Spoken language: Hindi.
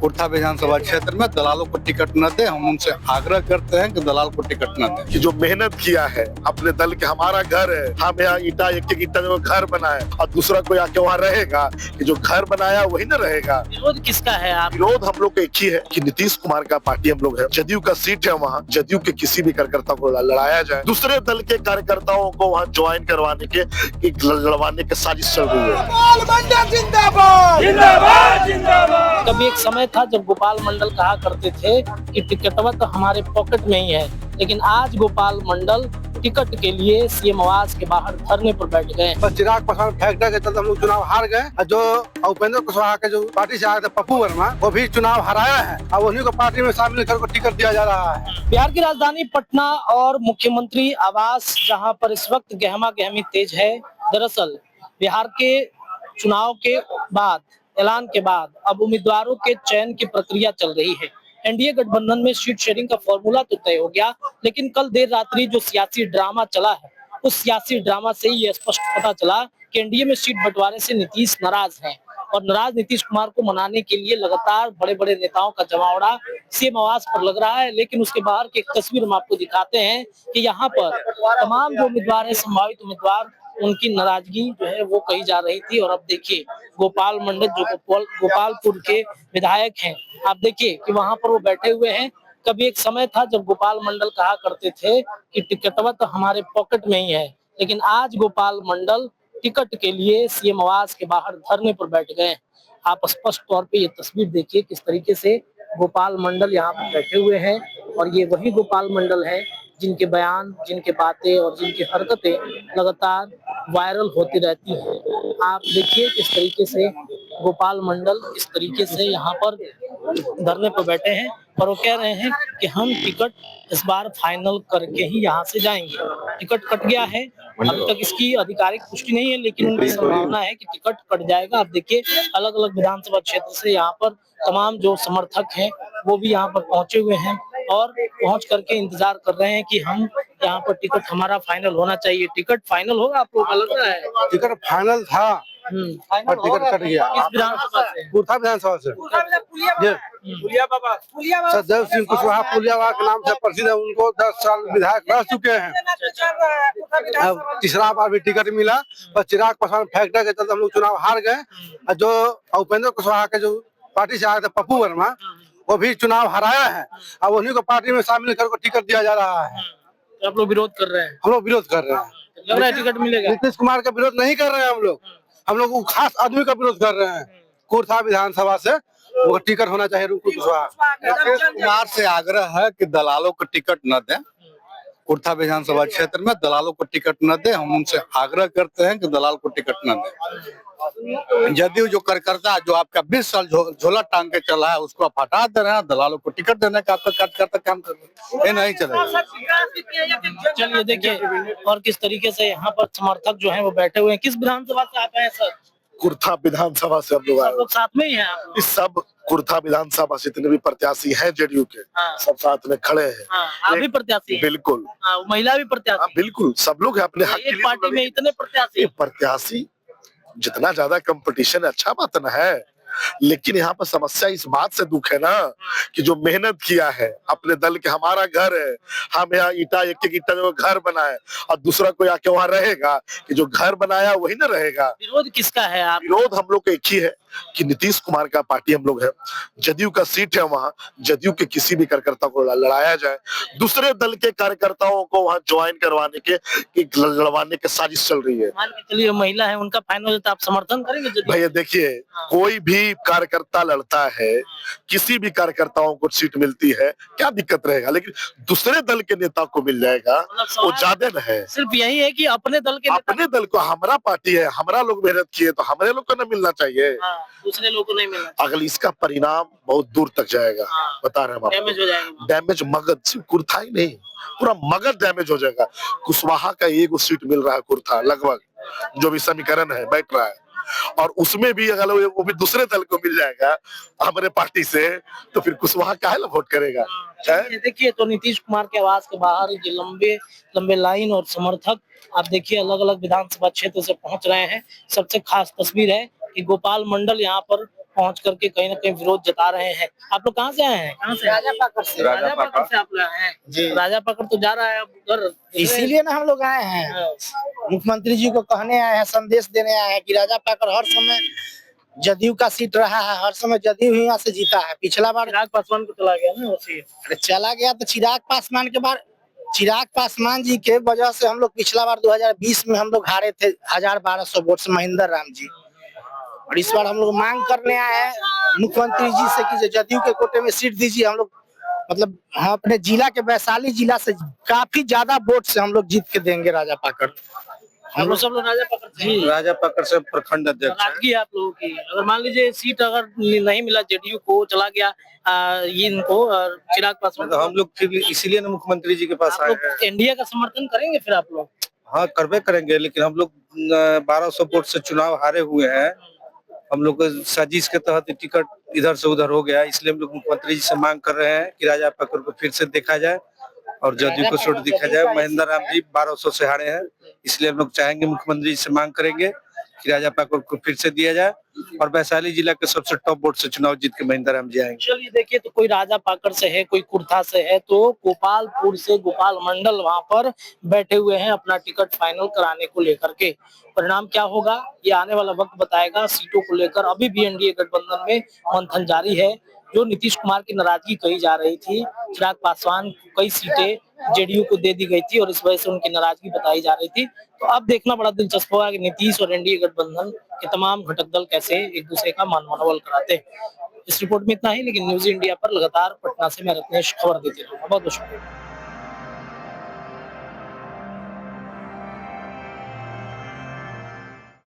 कुर्था विधानसभा क्षेत्र में दलालों को टिकट न दे। हम उनसे आग्रह करते हैं कि दलाल को टिकट न दे। कि जो मेहनत किया है अपने दल के, हमारा घर है, हम यहाँ ईटा एक ईटा जो घर बनाए और दूसरा कोई आके वहाँ रहेगा, कि जो घर बनाया वही न रहेगा। विरोध किसका है? आप विरोध हम लोग का एक ही है कि नीतीश कुमार का पार्टी हम लोग है, जदयू का सीट है, वहाँ जदयू के किसी भी कार्यकर्ता को लड़ाया जाए, दूसरे दल के कार्यकर्ताओं को वहाँ ज्वाइन करवाने के लड़वाने की साजिश चल रही है। कभी एक समय था जब गोपाल मंडल कहा करते थे कि टिकटवा तो हमारे पॉकेट में ही है, लेकिन आज गोपाल मंडल टिकट के लिए सीएम आवास के बाहर धरने पर बैठ गए। बस चिराग पासवान फैक्टर के चलते हम लोग चुनाव हार गए। और जो उपेंद्र कुशवाहा के जो पार्टी से आए थे पप्पू वर्मा, वो भी चुनाव हराया है और उन्हीं को पार्टी में शामिल करके टिकट दिया जा रहा है। बिहार की राजधानी पटना और मुख्यमंत्री आवास जहां पर इस वक्त गहमा गहमी तेज है। दरअसल बिहार के चुनाव के बाद, ऐलान के बाद अब उम्मीदवारों के चयन की प्रक्रिया चल रही है। एनडीए गठबंधन में सीट शेयरिंग का फॉर्मूला तो तय हो गया, लेकिन कल देर रात्रि जो सियासी ड्रामा चला है, उस सियासी ड्रामा से ये स्पष्ट पता चला कि एनडीए में सीट बंटवारे से नीतीश नाराज हैं और नाराज नीतीश कुमार को मनाने के लिए लगातार बड़े बड़े नेताओं का जमावड़ा सीएम आवास पर लग रहा है। लेकिन उसके बाहर की एक तस्वीर हम आपको दिखाते हैं कि यहाँ पर तमाम जो उम्मीदवार है, संभावित उम्मीदवार, उनकी नाराजगी जो है वो कही जा रही थी। और अब देखिए गोपाल मंडल जो गोपालपुर के विधायक हैं, आप देखिए कि वहां पर वो बैठे हुए हैं। कभी एक समय था जब गोपाल मंडल कहा करते थे कि टिकटवा तो हमारे पॉकेट में ही है, लेकिन आज गोपाल मंडल टिकट के लिए सीएम आवास के बाहर धरने पर बैठ गए। आप स्पष्ट तौर पे ये तस्वीर देखिए किस तरीके से गोपाल मंडल यहाँ पर बैठे हुए हैं। और ये वही गोपाल मंडल है जिनके बयान, जिनके बातें और जिनकी हरकतें लगातार वायरल होती रहती हैं। आप देखिए किस तरीके से गोपाल मंडल इस तरीके से यहाँ पर धरने पर बैठे हैं और वो कह रहे हैं कि हम टिकट इस बार फाइनल करके ही यहाँ से जाएंगे। टिकट कट गया है, अभी तक इसकी आधिकारिक पुष्टि नहीं है, लेकिन उनकी संभावना है कि टिकट कट जाएगा। आप देखिए अलग अलग विधानसभा क्षेत्र से यहाँ पर तमाम जो समर्थक हैं वो भी यहाँ पर पहुंचे हुए हैं और पहुंच करके इंतजार कर रहे हैं कि हम यहाँ पर टिकट हमारा फाइनल होना चाहिए। टिकट फाइनल होगा आप लोगों का लग रहा है? टिकट फाइनल था पर टिकट कट गया। किस विधानसभा से? कुर्था विधानसभा से सदैव सिंह कुशवाहा पुलिया के नाम से प्रसिद्ध है। उनको 10 साल विधायक रह चुके हैं। अब तीसरा बार भी टिकट मिला, बस चिराग पासवान फैक्टर के चलते हम लोग चुनाव हार गए। और जो उपेंद्र कुशवाहा के जो पार्टी से आए थे पप्पू वर्मा, वो भी चुनाव हराया है और उन्हीं को पार्टी में शामिल करके टिकट दिया जा रहा है। तो आप लोग विरोध कर रहे हैं? हम लोग विरोध कर रहे हैं। लग रहा है टिकट मिलेगा? नीतीश कुमार का विरोध नहीं कर रहे हैं हम लोग वो खास आदमी का विरोध कर रहे हैं। कुर्था विधानसभा से वो टिकट होना चाहिए रुकु कुशवाहा। नीतीश कुमार से आग्रह है कि दलालों को टिकट न दें। कुर्था विधानसभा क्षेत्र में दलालों को टिकट न दे। हम उनसे आग्रह करते हैं कि दलाल को टिकट न दे। जदयू जो कार्यकर्ता जो आपका 20 साल झोला टांग के चला है, उसको आप हटा दे रहे हैं। दलालों को टिकट देने का आपका कार्यकर्ता काम कर रहे हैं, ये नहीं चलेगा। चलिए देखिए और किस तरीके से यहाँ पर समर्थक जो हैं वो बैठे हुए हैं। किस विधानसभा से आप हैं सर? कुर्था विधानसभा से हम लोग आए। सब लोग साथ में ही हैं आप? इस सब कुर्था विधानसभा से जितने भी प्रत्याशी हैं जदयू के, सब साथ में खड़े हैं। आप भी प्रत्याशी हैं? बिल्कुल। महिला भी प्रत्याशी? बिल्कुल, सब लोग हैं अपने हक के एक लिए। पार्टी में इतने प्रत्याशी? प्रत्याशी जितना ज्यादा कंपटीशन अच्छा बात न है, लेकिन यहाँ पर समस्या इस बात से दुख है ना कि जो मेहनत किया है अपने दल के, हमारा घर है, हम यहाँ ईटा एक ईटा जो घर बनाए और दूसरा कोई आके वहाँ रहेगा, कि जो घर बनाया वही न रहेगा। विरोध किसका है? आप विरोध हम लोग का एक ही है कि नीतीश कुमार का पार्टी हम लोग है, जदयू का सीट है, वहाँ जदयू के किसी भी कार्यकर्ता को लड़ाया जाए, दूसरे दल के कार्यकर्ताओं को वहाँ ज्वाइन करवाने के लड़वाने की साजिश चल रही है। मान के चलिए महिला है, उनका फाइनल हो तो आप समर्थन करेंगे? भैया देखिए, कोई भी कार्यकर्ता लड़ता है, किसी भी कार्यकर्ताओं को सीट मिलती है, क्या दिक्कत रहेगा, लेकिन दूसरे दल के नेता को मिल जाएगा वो ज्यादा न है। सिर्फ यही है कि अपने दल के अपने दल को, हमारा पार्टी है, हमारा लोग मेहनत किए तो हमारे लोग को न मिलना चाहिए, दूसरे लोग को नहीं मिलना। अगल इसका परिणाम बहुत दूर तक जाएगा। बता रहे हैं, डैमेज हो जाएगा। डैमेज मगध, सिर्फ कुर्था ही नहीं, पूरा मगध डैमेज हो जाएगा। कुशवाहा का एक सीट मिल रहा है कुर्था, लगभग जो भी समीकरण है बैठ रहा है, और उसमें भी अगर वो भी दूसरे दल को मिल जाएगा हमारे पार्टी से, तो फिर कुशवाहा काहे ला वोट करेगा। देखिए तो नीतीश कुमार के आवास के बाहर ये लंबे लंबे लाइन और समर्थक आप देखिए अलग अलग विधानसभा क्षेत्र से पहुंच रहे हैं। सबसे खास तस्वीर है कि गोपाल मंडल यहाँ पर पहुंच करके कहीं ना कहीं विरोध जता रहे हैं। आप लोग कहाँ से आए हैं? कहाँ से? राजा पाकर से। राजा पाकर से आप लोग आए हैं जी। राजा पाकर तो जा रहा है अब उधर, इसीलिए ना हम लोग आए हैं, मुख्यमंत्री जी को कहने आए हैं, संदेश देने आए हैं कि राजा पाकर हर समय जदयू का सीट रहा है, हर समय जदयू ही यहाँ से जीता है। पिछला बार चिराग पासवान को चला गया ना उसी। अरे चला गया तो चिराग पासवान के बाद, चिराग पासवान जी के वजह से हम लोग पिछला बार 2020 में हम लोग हारे थे 1200 वोट से महेंद्र राम जी। और इस बार हम लोग मांग करने आए हैं मुख्यमंत्री जी से कि जदयू के कोटे में सीट दीजिए। हम लोग मतलब हम अपने जिला के वैशाली जिला से काफी ज्यादा वोट से हम लोग जीत के देंगे राजा पाकर। हम लोग सब लोग राजा पकड़ से राजा पकड़ से प्रखंड अध्यक्ष हैं। नाराजगी है आप लोगों की, अगर मान लीजिए सीट अगर नहीं मिला जेडीयू को, चला गया ये इनको चिराग पासवान, तो हम लोग फिर इसीलिए ना मुख्यमंत्री जी के पास आप आए लोग हैं। एनडीए का समर्थन करेंगे फिर आप लोग? हाँ करवे करेंगे, लेकिन हम लोग 1200 वोट से चुनाव हारे हुए हैं। हम लोग को साजिश के तहत टिकट इधर से उधर हो गया, इसलिए हम लोग मुख्यमंत्री जी से मांग कर रहे हैं कि राजा पकड़ को फिर से देखा जाए और जदयू को सीट दिखा जाए। महेंद्र राम जी 1200 से हारे हैं, इसलिए हम लोग चाहेंगे मुख्यमंत्री जी से मांग करेंगे कि राजा पाकर को फिर से दिया जाए और वैशाली जिला के सबसे टॉप वोट से चुनाव जीत के महेंद्र राम जी आएंगे। चलिए देखिए, तो कोई राजा पाकर से है, कोई कुर्था से है, तो गोपालपुर से गोपाल मंडल वहां पर बैठे हुए हैं अपना टिकट फाइनल कराने को लेकर के। परिणाम क्या होगा ये आने वाला वक्त बताएगा। सीटों को लेकर अभी भी एनडीए गठबंधन में मंथन जारी है। जो नीतीश कुमार की नाराजगी कही जा रही थी, चिराग पासवान को कई सीटें जेडीयू को दे दी गई थी और इस वजह से उनकी नाराजगी बताई जा रही थी। तो अब देखना बड़ा दिलचस्प होगा कि नीतीश और एनडीए गठबंधन के तमाम घटक दल कैसे एक दूसरे का मनोबल कराते हैं। इस रिपोर्ट में इतना ही, लेकिन न्यूज इंडिया पर लगातार पटना से मैं रत्नेश खबर देते रहूंगा। बहुत बहुत शुक्रिया।